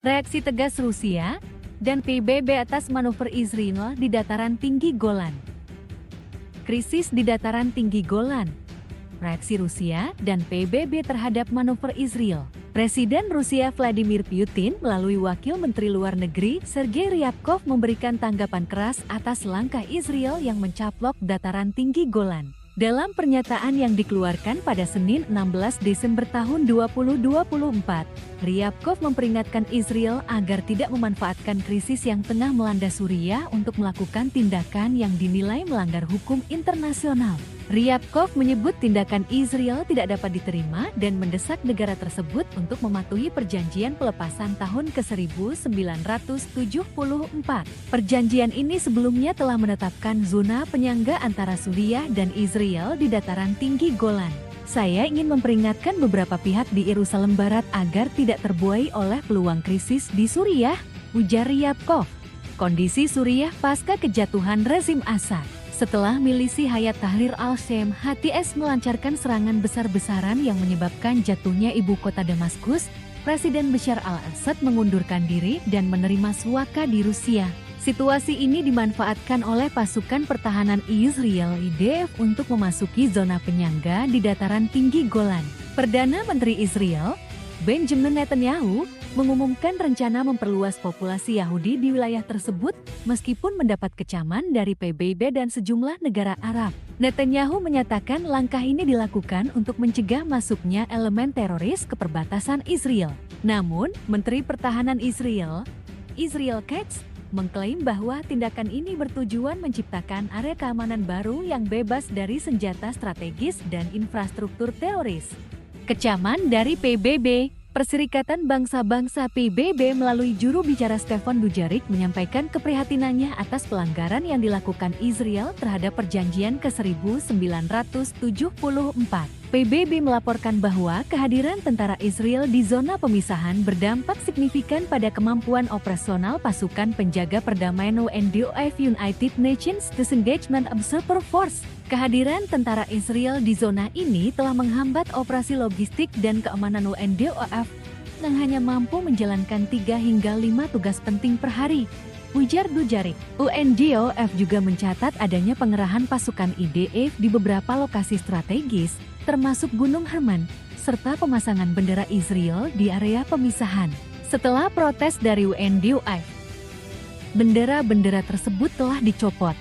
Reaksi tegas Rusia dan PBB atas manuver Israel di dataran tinggi Golan. Krisis di dataran tinggi Golan. Reaksi Rusia dan PBB terhadap manuver Israel. Presiden Rusia Vladimir Putin melalui Wakil Menteri Luar Negeri Sergei Ryabkov memberikan tanggapan keras atas langkah Israel yang mencaplok dataran tinggi Golan. Dalam pernyataan yang dikeluarkan pada Senin 16 Desember tahun 2024, Ryabkov memperingatkan Israel agar tidak memanfaatkan krisis yang tengah melanda Suriah untuk melakukan tindakan yang dinilai melanggar hukum internasional. Ryabkov menyebut tindakan Israel tidak dapat diterima dan mendesak negara tersebut untuk mematuhi perjanjian pelepasan tahun ke-1974. Perjanjian ini sebelumnya telah menetapkan zona penyangga antara Suriah dan Israel di dataran tinggi Golan. Saya ingin memperingatkan beberapa pihak di Yerusalem Barat agar tidak terbuai oleh peluang krisis di Suriah, ujar Ryabkov. Kondisi Suriah pasca kejatuhan rezim Assad. Setelah milisi Hayat Tahrir al-Syam (HTS) melancarkan serangan besar-besaran yang menyebabkan jatuhnya ibu kota Damaskus, Presiden Bashar al-Assad mengundurkan diri dan menerima suaka di Rusia. Situasi ini dimanfaatkan oleh pasukan pertahanan Israel (IDF) untuk memasuki zona penyangga di dataran tinggi Golan. Perdana Menteri Israel, Benjamin Netanyahu, mengumumkan rencana memperluas populasi Yahudi di wilayah tersebut meskipun mendapat kecaman dari PBB dan sejumlah negara Arab. Netanyahu menyatakan langkah ini dilakukan untuk mencegah masuknya elemen teroris ke perbatasan Israel. Namun, Menteri Pertahanan Israel, Israel Katz, mengklaim bahwa tindakan ini bertujuan menciptakan area keamanan baru yang bebas dari senjata strategis dan infrastruktur teroris. Kecaman dari PBB. Perserikatan Bangsa-Bangsa PBB melalui juru bicara Stefan Dujarric menyampaikan keprihatinannya atas pelanggaran yang dilakukan Israel terhadap perjanjian ke-1974. PBB melaporkan bahwa kehadiran tentara Israel di zona pemisahan berdampak signifikan pada kemampuan operasional pasukan penjaga perdamaian UNDOF (United Nations Disengagement Observer Force). Kehadiran tentara Israel di zona ini telah menghambat operasi logistik dan keamanan UNDOF yang hanya mampu menjalankan 3 hingga 5 tugas penting per hari, ujar Dujarric. UNDOF juga mencatat adanya pengerahan pasukan IDF di beberapa lokasi strategis, termasuk Gunung Hermon, serta pemasangan bendera Israel di area pemisahan. Setelah protes dari UNDOF, bendera-bendera tersebut telah dicopot.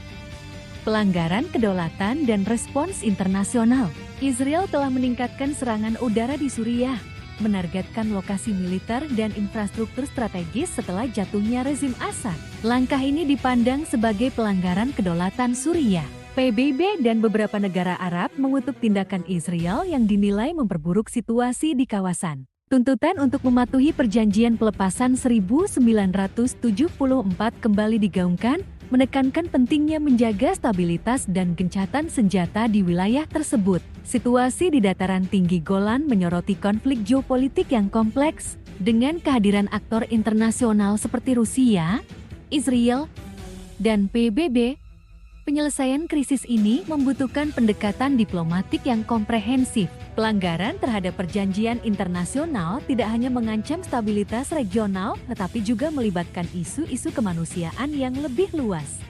Pelanggaran kedaulatan dan respons internasional. Israel telah meningkatkan serangan udara di Suriah, menargetkan lokasi militer dan infrastruktur strategis setelah jatuhnya rezim Assad. Langkah ini dipandang sebagai pelanggaran kedaulatan Suriah. PBB dan beberapa negara Arab mengutuk tindakan Israel yang dinilai memperburuk situasi di kawasan. Tuntutan untuk mematuhi perjanjian pelepasan 1974 kembali digaungkan, menekankan pentingnya menjaga stabilitas dan gencatan senjata di wilayah tersebut. Situasi di dataran tinggi Golan menyoroti konflik geopolitik yang kompleks, dengan kehadiran aktor internasional seperti Rusia, Israel, dan PBB. Penyelesaian krisis ini membutuhkan pendekatan diplomatik yang komprehensif. Pelanggaran terhadap perjanjian internasional tidak hanya mengancam stabilitas regional, tetapi juga melibatkan isu-isu kemanusiaan yang lebih luas.